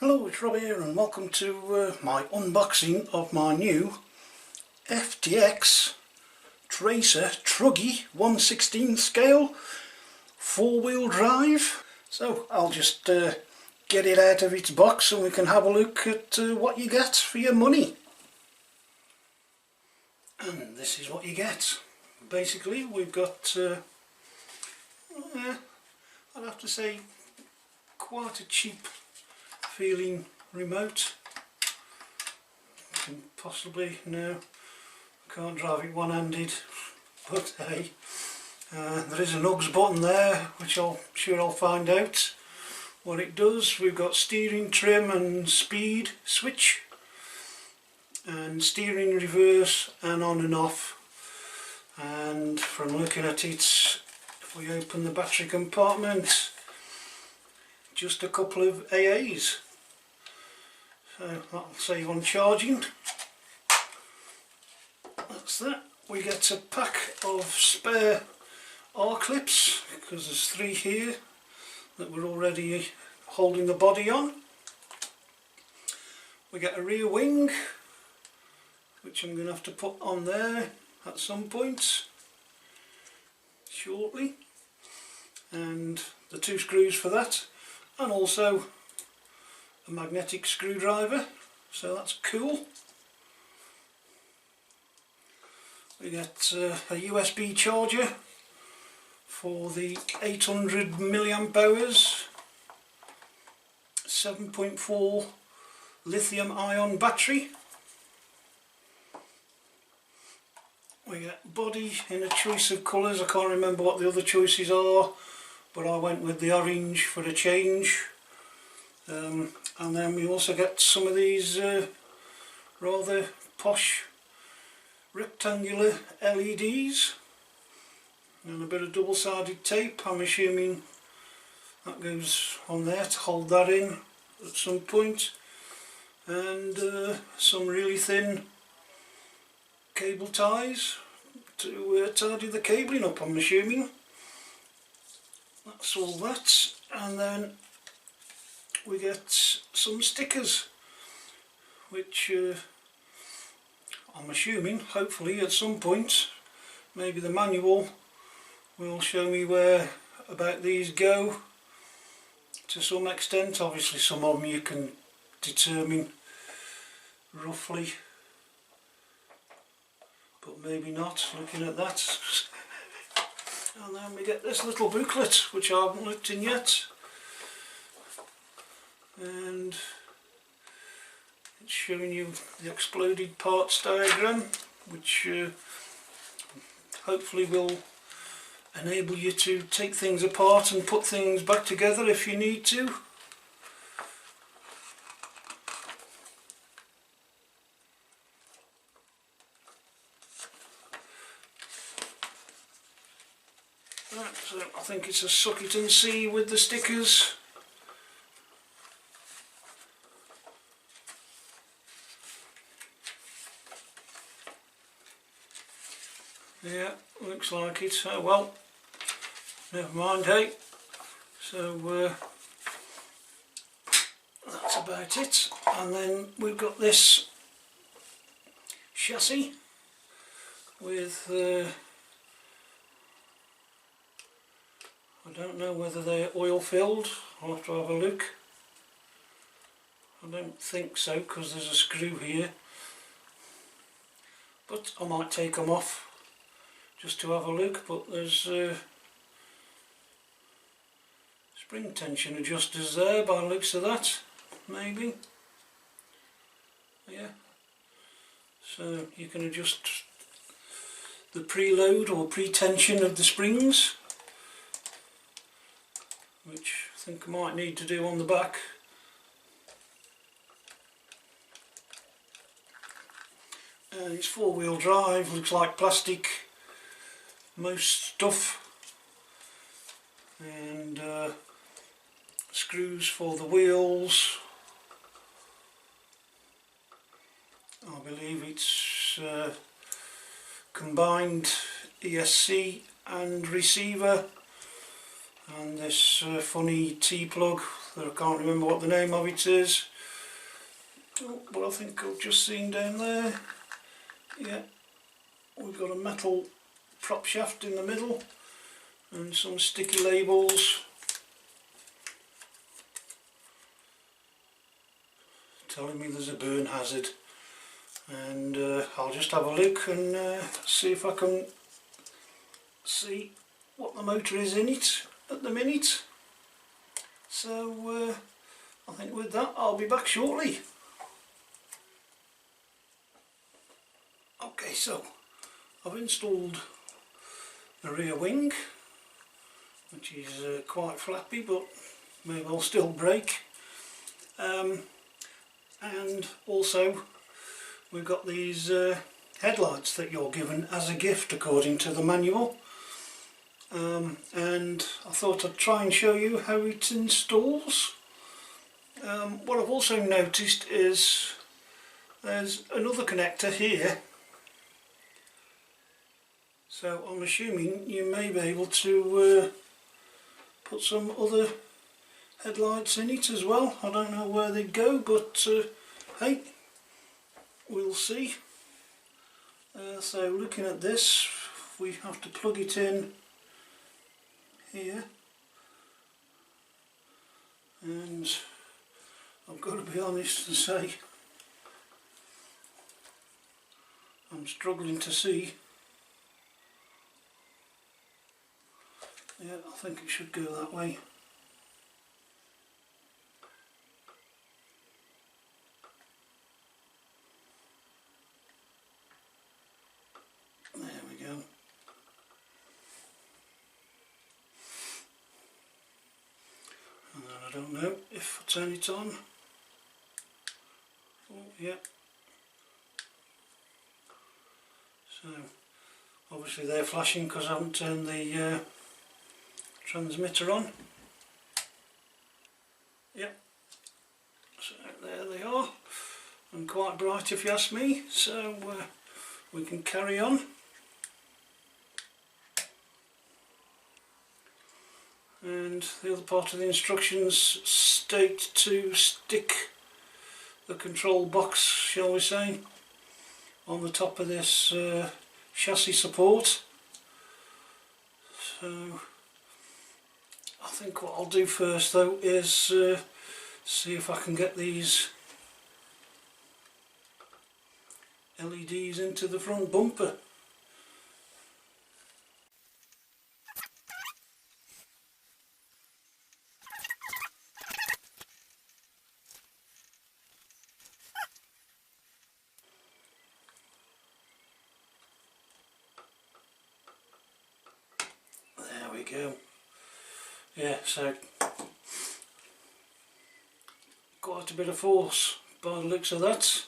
Hello, it's Rob here and welcome to my unboxing of my new FTX Tracer Truggy 1/16 scale 4-wheel drive. So I'll just get it out of its box and we can have a look at what you get for your money. And this is what you get. Basically we've got, I'd have to say, quite a cheap feeling remote. Possibly, no, can't drive it one-handed, but hey, there is an UGS button there which I'm sure I'll find out what it does. We've got steering, trim and speed switch, and steering reverse and on and off. And from looking at it, if we open the battery compartment, just a couple of AAs, so that'll save on charging. That's that. We get a pack of spare R-clips, because there's 3 here that we're already holding the body on. We get a rear wing, which I'm going to have to put on there at some point shortly, and the 2 screws for that, and also a magnetic screwdriver, so that's cool. We get a USB charger for the 800 milliamp hours, 7.4 lithium ion battery. We get body in a choice of colours. I can't remember what the other choices are, but I went with the orange for a change. And then we also get some of these rather posh rectangular LEDs and a bit of double-sided tape. I'm assuming that goes on there to hold that in at some point, and some really thin cable ties to tidy the cabling up, I'm assuming. That's all that. And then we get some stickers, which I'm assuming, hopefully at some point, maybe the manual will show me where about these go to some extent. Obviously some of them you can determine roughly, but maybe not, looking at that. And then we get this little booklet, which I haven't looked in yet, and it's showing you the exploded parts diagram, which hopefully will enable you to take things apart and put things back together if you need to. Right, so I think it's a suck it and see with the stickers. Yeah, looks like it. Oh well, never mind, hey. So that's about it. And then we've got this chassis with I don't know whether they're oil filled. I'll have to have a look. I don't think so, because there's a screw here, but I might take them off just to have a look. But there's spring tension adjusters there by the looks of that, maybe. Yeah, so you can adjust the preload or pre-tension of the springs, which I think I might need to do on the back. And it's 4-wheel drive, looks like plastic, most stuff, and screws for the wheels. I believe it's combined ESC and receiver, and this funny T-plug that I can't remember what the name of it is. Oh, but I think I've just seen down there, yeah, we've got a metal prop shaft in the middle and some sticky labels telling me there's a burn hazard, and I'll just have a look and see if I can see what the motor is in it at the minute. So I think with that I'll be back shortly. Okay, so I've installed the rear wing, which is quite flappy but may well still break, and also we've got these headlights that you're given as a gift according to the manual, and I thought I'd try and show you how it installs. What I've also noticed is there's another connector here, so I'm assuming you may be able to put some other headlights in it as well. I don't know where they'd go, but hey, we'll see. So looking at this, we have to plug it in here, and I've got to be honest and say I'm struggling to see. Yeah, I think it should go that way. There we go. And then I don't know if I turn it on. Oh, yeah. So obviously they're flashing because I haven't turned the transmitter on. Yep. So there they are, and quite bright if you ask me. So we can carry on. And the other part of the instructions state to stick the control box, shall we say, on the top of this chassis support. So I think what I'll do first though is see if I can get these LEDs into the front bumper. There we go. Yeah, so quite a bit of force by the looks of that.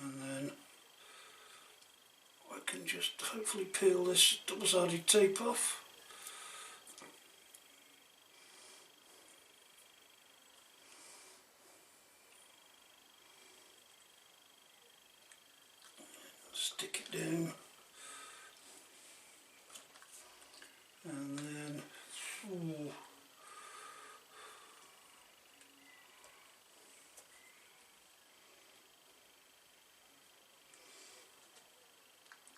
And then I can just hopefully peel this double-sided tape off. Stick it down. And then, ooh,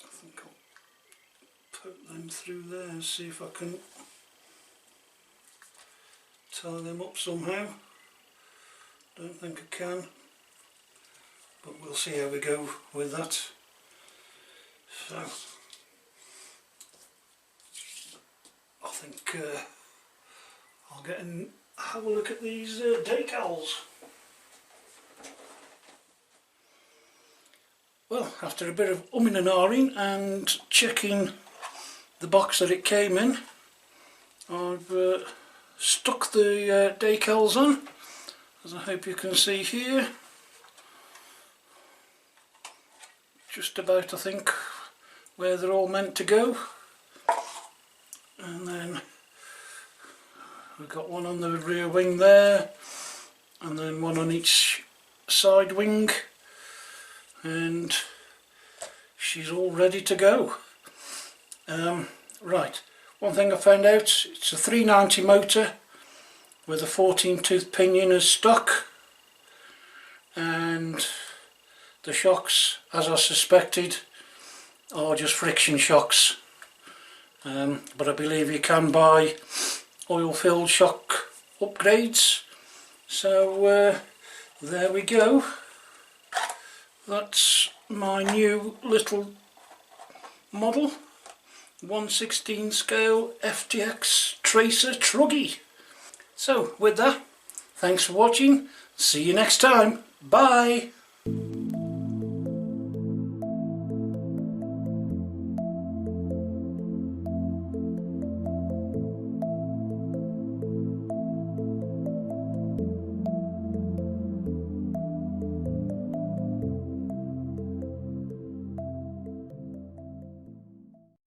I think I'll poke them through there and see if I can tie them up somehow. Don't think I can, but we'll see how we go with that. So I think I'll get and have a look at these decals. Well, after a bit of umming and ahhing and checking the box that it came in, I've stuck the decals on, as I hope you can see here. Just about, I think, where they're all meant to go. And then we've got one on the rear wing there, and then one on each side wing, and she's all ready to go. Right, one thing I found out, it's a 390 motor with a 14 tooth pinion as stock, and the shocks, as I suspected, are just friction shocks, but I believe you can buy oil filled shock upgrades. So there we go, that's my new little model 1/16 scale FTX Tracer Truggy. So with that, thanks for watching, see you next time, bye.